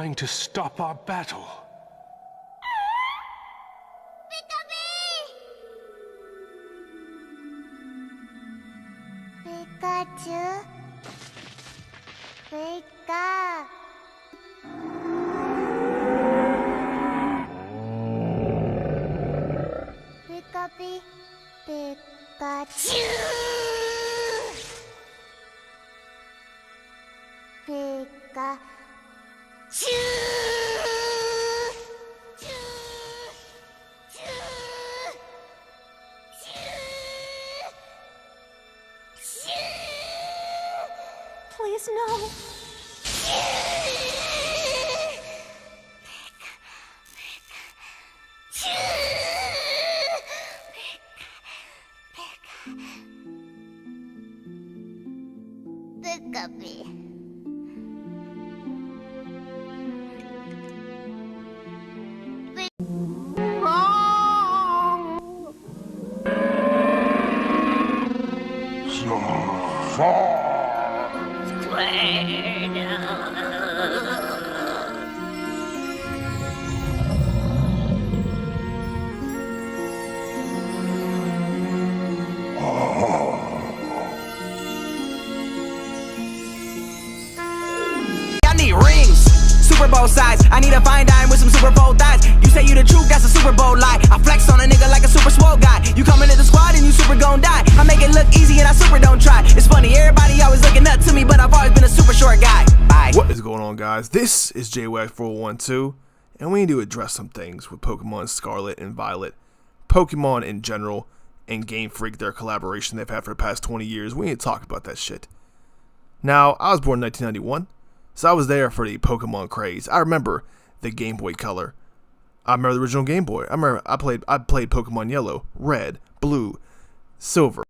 trying to stop our battle. Pikachu. Pika. Pika-pi. Pikachu. Pikachu. Please, no. Pika-pi. Super Bowl size. I need a fine dime with some Super Bowl thighs. You say you the truth, that's a Super Bowl lie. I flex on a nigga like a super swole guy. You come into the squad and you super gon' die. I make it look easy and I super don't try. It's funny, everybody always looking up to me, but I've always been a super short guy. Bye. What is going on, guys? This is JWAGS 412, and we need to address some things with Pokemon Scarlet and Violet, Pokemon in general, and Gamefreak, their collaboration they've had for the past 20 years. We need to talk about that shit. Now, I was born in 1991. So I was there for the Pokemon craze. I remember the Game Boy Color. I remember the original Game Boy. I remember I played Pokemon Yellow, Red, Blue, Silver.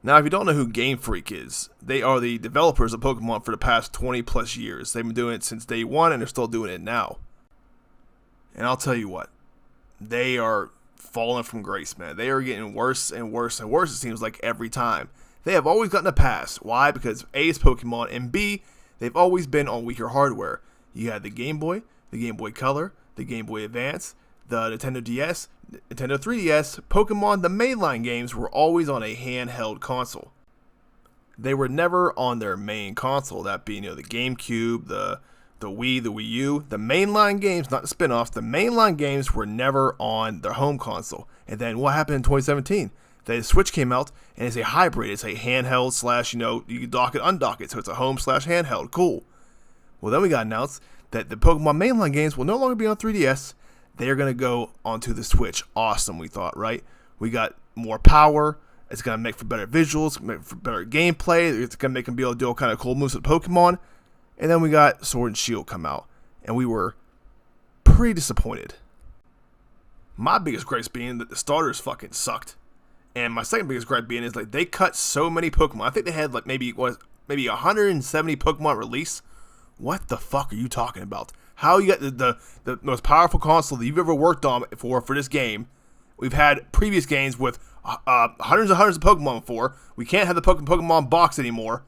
Now, if you don't know who Gamefreak is, they are the developers of Pokemon for the past 20 plus years. They've been doing it since day one and they're still doing it now. And I'll tell you what, they are falling from grace, man. They are getting worse and worse and worse, it seems like, every time. They have always gotten a pass. Why? Because A is Pokemon, and B, they've always been on weaker hardware. You had the Game Boy Color, the Game Boy Advance, the Nintendo DS, Nintendo 3DS, Pokemon, the mainline games were always on a handheld console. They were never on their main console, that being, the GameCube, the Wii, the Wii U. The mainline games, not the spin-offs, the mainline games were never on their home console. And then what happened in 2017? The Switch came out, and it's a hybrid. It's a handheld slash, you can dock it, undock it, so it's a home slash handheld. Cool. Well, then we got announced that the Pokemon mainline games will no longer be on 3DS. They are going to go onto the Switch. Awesome, we thought, right? We got more power. It's going to make for better visuals, make for better gameplay. It's going to make them be able to do all kind of cool moves with Pokemon. And then we got Sword and Shield come out, and we were pretty disappointed. My biggest gripe being that the starters fucking sucked. And my second biggest gripe being is they cut so many Pokemon. I think they had maybe 170 Pokemon release. What the fuck are you talking about? How you got the most powerful console that you've ever worked on for this game? We've had previous games with hundreds and hundreds of Pokemon before. We can't have the Pokemon box anymore.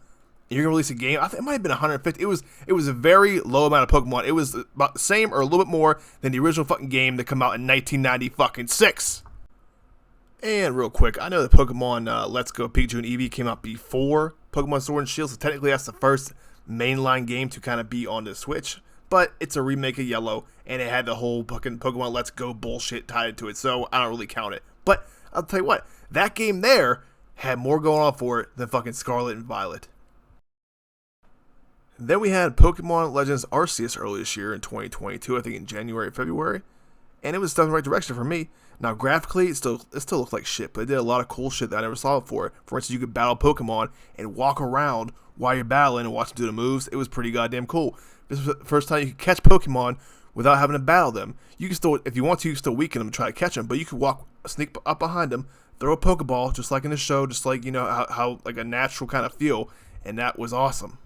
And you're gonna release a game. I think it might have been 150. It was a very low amount of Pokemon. It was about the same or a little bit more than the original fucking game that came out in 1996. And real quick, I know that Pokemon Let's Go Pikachu and Eevee came out before Pokemon Sword and Shield, so technically that's the first mainline game to kind of be on the Switch, but it's a remake of Yellow, and it had the whole fucking Pokemon Let's Go bullshit tied to it, so I don't really count it. But I'll tell you what, that game there had more going on for it than fucking Scarlet and Violet. Then we had Pokemon Legends Arceus earlier this year in 2022, I think in January or February, and it was stuff in the right direction for me. Now, graphically, it still looked like shit, but it did a lot of cool shit that I never saw before. For instance, you could battle Pokemon and walk around while you're battling and watch them do the moves. It was pretty goddamn cool. This was the first time you could catch Pokemon without having to battle them. You can still, if you want to, you can still weaken them and try to catch them, but you could sneak up behind them, throw a Pokeball, just like in the show, just like, how like a natural kind of feel, and that was awesome.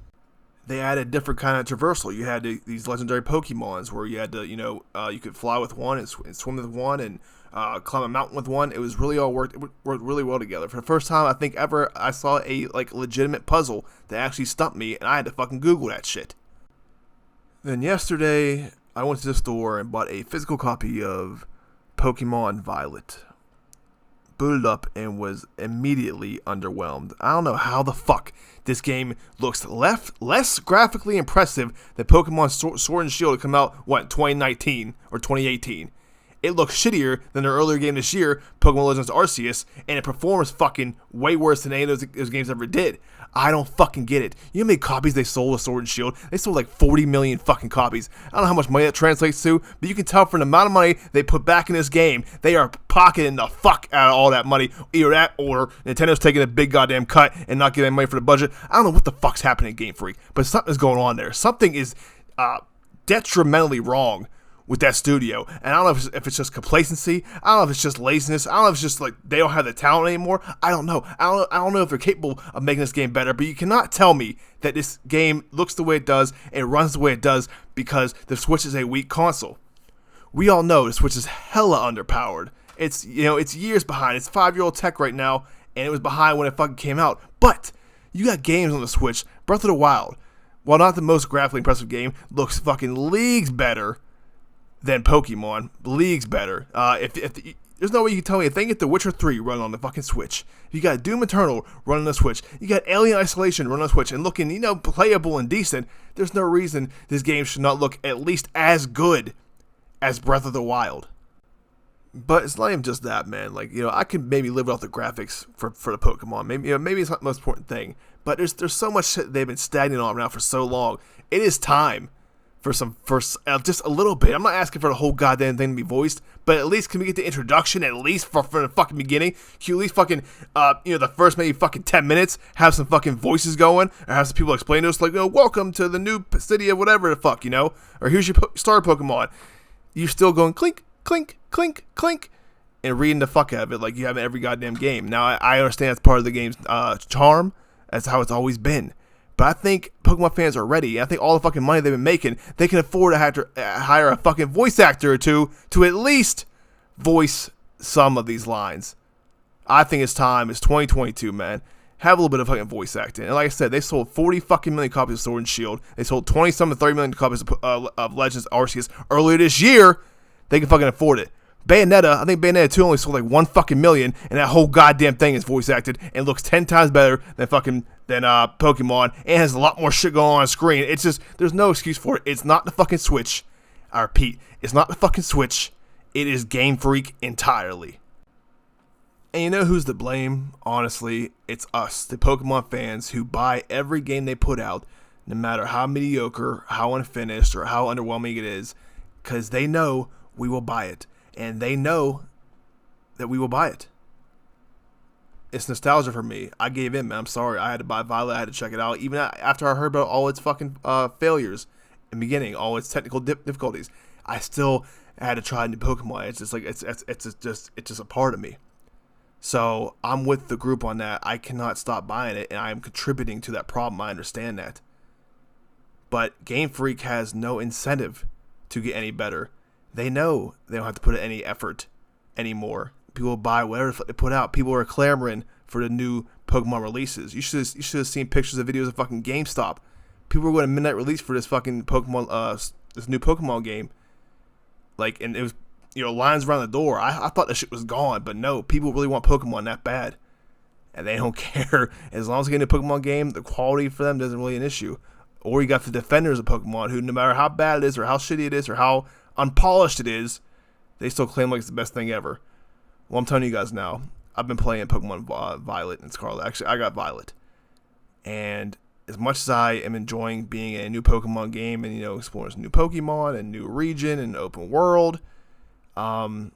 They added different kind of traversal. You had these legendary Pokemons where you had to, you could fly with one and swim with one and climb a mountain with one. It was really worked really well together. For the first time I think ever, I saw a legitimate puzzle that actually stumped me, and I had to fucking Google that shit. Then yesterday, I went to the store and bought a physical copy of Pokemon Violet. Booted up and was immediately underwhelmed. I don't know how the fuck this game looks less graphically impressive than Pokemon Sword and Shield to come out, 2019 or 2018. It looks shittier than their earlier game this year, Pokemon Legends Arceus, and it performs fucking way worse than any of those games ever did. I don't fucking get it. You know how many copies they sold of Sword and Shield? They sold like 40 million fucking copies. I don't know how much money that translates to, but you can tell from the amount of money they put back in this game, they are pocketing the fuck out of all that money. Either that or Nintendo's taking a big goddamn cut and not giving money for the budget. I don't know what the fuck's happening in Game Freak, but something's going on there. Something is detrimentally wrong with that studio, and I don't know if it's just complacency. I don't know if it's just laziness. I don't know if it's just like they don't have the talent anymore. I don't know. I don't know if they're capable of making this game better. But you cannot tell me that this game looks the way it does and runs the way it does because the Switch is a weak console. We all know the Switch is hella underpowered. It's years behind. It's 5-year-old tech right now, and it was behind when it fucking came out. But you got games on the Switch. Breath of the Wild, while not the most graphically impressive game, looks fucking leagues better than Pokemon. Leagues better. There's no way you can tell me if they can get The Witcher 3 run on the fucking Switch. You got Doom Eternal running on the Switch. You got Alien Isolation running on the Switch and looking, playable and decent. There's no reason this game should not look at least as good as Breath of the Wild. But it's not even just that, man. I could maybe live without the graphics for the Pokemon. Maybe it's not the most important thing. But there's so much shit they've been stagnant on now for so long. It is time for just a little bit. I'm not asking for the whole goddamn thing to be voiced, but at least can we get the introduction at least for the fucking beginning? Can you at least fucking, the first maybe fucking 10 minutes, have some fucking voices going, or have some people explain to us, welcome to the new city of whatever the fuck, or here's your starter Pokemon. You're still going clink, clink, clink, clink, and reading the fuck out of it like you have in every goddamn game. Now, I understand that's part of the game's charm. That's how it's always been. But I think Pokemon fans are ready. I think all the fucking money they've been making, they can afford to have to hire a fucking voice actor or two to at least voice some of these lines. I think it's time. It's 2022, man. Have a little bit of fucking voice acting. And like I said, they sold 40 fucking million copies of Sword and Shield. They sold 20-some to 30 million copies of Legends Arceus earlier this year. They can fucking afford it. Bayonetta, I think Bayonetta 2 only sold like 1 fucking million, and that whole goddamn thing is voice acted and looks 10 times better than Pokemon, and has a lot more shit going on screen. It's just, there's no excuse for it. It's not the fucking Switch. I repeat, it's not the fucking Switch. It is Game Freak entirely. And you know who's to blame? Honestly, it's us, the Pokemon fans who buy every game they put out, no matter how mediocre, how unfinished, or how underwhelming it is, because they know we will buy it. And they know that we will buy it. It's nostalgia for me. I gave in, man. I'm sorry. I had to buy Violet. I had to check it out. Even after I heard about all its fucking failures in the beginning, all its technical difficulties, I still had to try new Pokemon. It's just like it's just a part of me. So I'm with the group on that. I cannot stop buying it, and I am contributing to that problem. I understand that. But Game Freak has no incentive to get any better. They know they don't have to put in any effort anymore. People buy whatever they put out. People are clamoring for the new Pokemon releases. You should have seen pictures of videos of fucking GameStop. People were going to midnight release for this fucking Pokemon, this new Pokemon game. And it was, lines around the door. I thought that shit was gone, but no, people really want Pokemon that bad, and they don't care. As long as they get a Pokemon game, the quality for them isn't really an issue. Or you got the defenders of Pokemon, who no matter how bad it is, or how shitty it is, or how unpolished it is, they still claim like it's the best thing ever. Well, I'm telling you guys now, I've been playing Pokemon Violet and Scarlet. Actually, I got Violet, and as much as I am enjoying being in a new Pokemon game and exploring some new Pokemon and new region and open world, it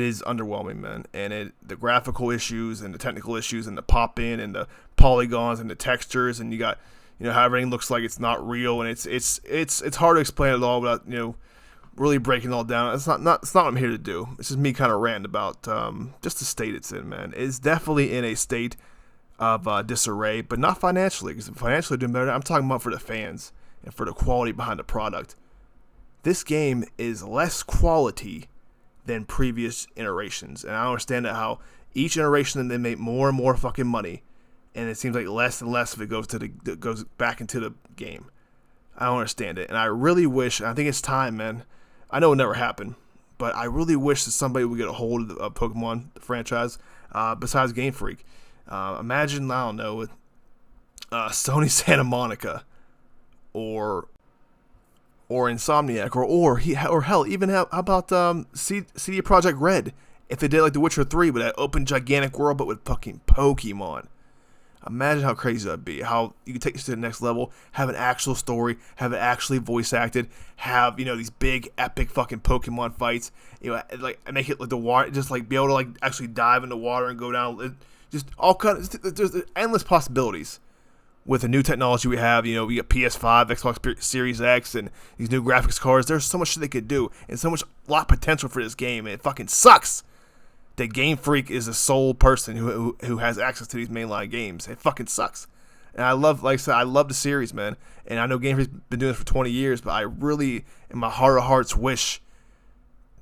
is underwhelming, man. And the graphical issues and the technical issues and the pop in and the polygons and the textures, and you got how everything looks like it's not real, and it's hard to explain it all without really breaking it all down. It's not what I'm here to do. It's just me kind of ranting about just the state it's in, man. It's definitely in a state of disarray, but not financially, because financially doing better. I'm talking about for the fans and for the quality behind the product. This game is less quality than previous iterations, and I understand that how each iteration they make more and more fucking money, and it seems like less and less of it goes back into the game. I don't understand it. And I really wish, I think it's time, man. I know it never happened, but I really wish that somebody would get a hold of Pokemon the franchise besides Game Freak. Imagine, I don't know, with Sony Santa Monica or Insomniac or hell, even how about CD Projekt Red if they did like The Witcher 3 with that open gigantic world but with fucking Pokemon. Imagine how crazy that'd be. How you could take this to the next level, have an actual story, have it actually voice acted, have, you know, these big epic fucking Pokemon fights, you know, like make it like the water, just like be able to like actually dive in the water and go down, just all kinds. There's endless possibilities with the new technology we have. You know, we got PS5, Xbox Series X, and these new graphics cards. There's so much shit they could do, and so much lot of potential for this game, and it fucking sucks that Game Freak is the sole person who has access to these mainline games. It fucking sucks. And I love, like I said, I love the series, man. And I know Game Freak's been doing this for 20 years, but I really, in my heart of hearts, wish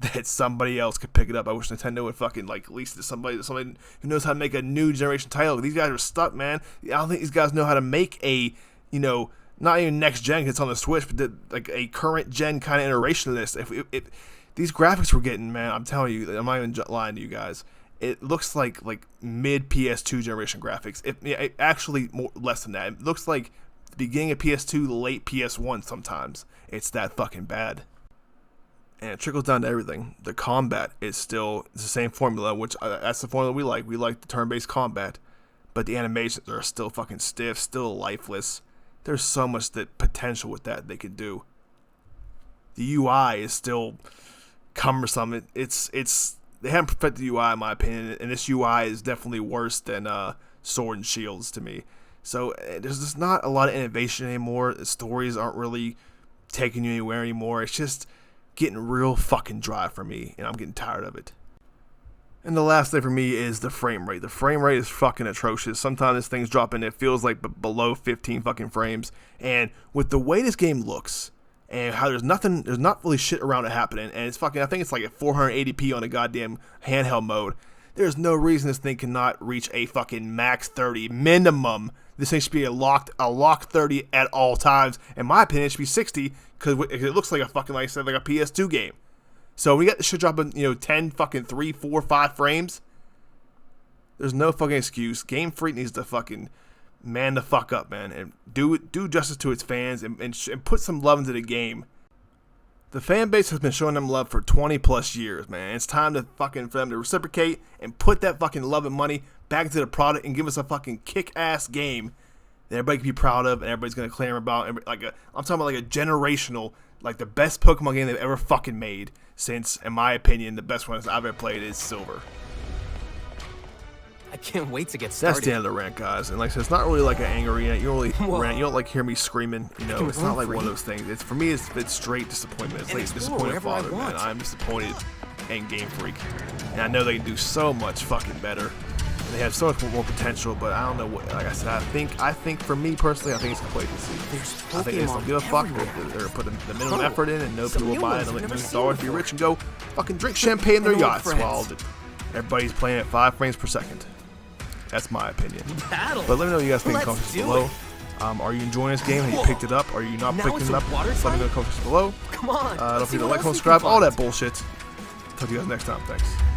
that somebody else could pick it up. I wish Nintendo would fucking, like, at least somebody who knows how to make a new generation title. These guys are stuck, man. I don't think these guys know how to make a, you know, not even next gen, it's on the Switch, but like a current gen kind of iteration of this. If these graphics we're getting, man, I'm telling you, I'm not even lying to you guys. It looks like mid PS2 generation graphics. It actually more less than that. It looks like the beginning of PS2, late PS1 sometimes. It's that fucking bad. And it trickles down to everything. The combat is still the same formula, which that's the formula we like. We like the turn-based combat. But the animations are still fucking stiff, still lifeless. There's so much potential with that they could do. The UI is still cumbersome. It's they haven't perfected the UI in my opinion, and this UI is definitely worse than Sword and Shields to me. So there's just not a lot of innovation anymore. The stories aren't really taking you anywhere anymore. It's just getting real fucking dry for me, and I'm getting tired of it. And the last thing for me is the frame rate. The frame rate is fucking atrocious. Sometimes this thing's dropping, it feels like below 15 fucking frames. And with the way this game looks, and how there's not really shit around it happening, and it's fucking, I think it's like at 480p on a goddamn handheld mode. There's no reason this thing cannot reach a fucking max 30 minimum. This thing should be a locked 30 at all times. In my opinion, it should be 60 because it looks like a fucking, like I said, like a PS2 game. So we got this shit dropping, 10 fucking 3, 4, 5 frames. There's no fucking excuse. Game Freak needs to fucking man the fuck up, man, and do justice to its fans and put some love into the game. The fan base has been showing them love for 20 plus years, man. It's time to fucking for them to reciprocate and put that fucking love and money back into the product and give us a fucking kick-ass game that everybody can be proud of and everybody's gonna clamor about. I'm talking about like a generational, like the best Pokemon game they've ever fucking made. Since, in my opinion, the best one I've ever played is Silver. I can't wait to get started. That's the end of the rant, guys. And like I said, it's not really like an angry rant. You don't really rant. You don't like hear me screaming. It's not like one of those things. It's for me, it's straight disappointment. It's like disappointed father, man. I'm disappointed in Game Freak, and I know they can do so much fucking better. And they have so much more potential, but I don't know what. Like I said, I think for me personally, I think it's complacency. I think they just don't give a fuck. They're putting the minimum effort in, and no people will buy it. They'll let new stars be rich and go fucking drink champagne in their yachts while everybody's playing at 5 frames per second. That's my opinion. But let me know what you guys think in the comments below. Are you enjoying this game? Have you picked it up? Are you not picking it up? Let me know in the comments below. Don't forget to like, comment, subscribe, all that bullshit. Talk to you guys next time. Thanks.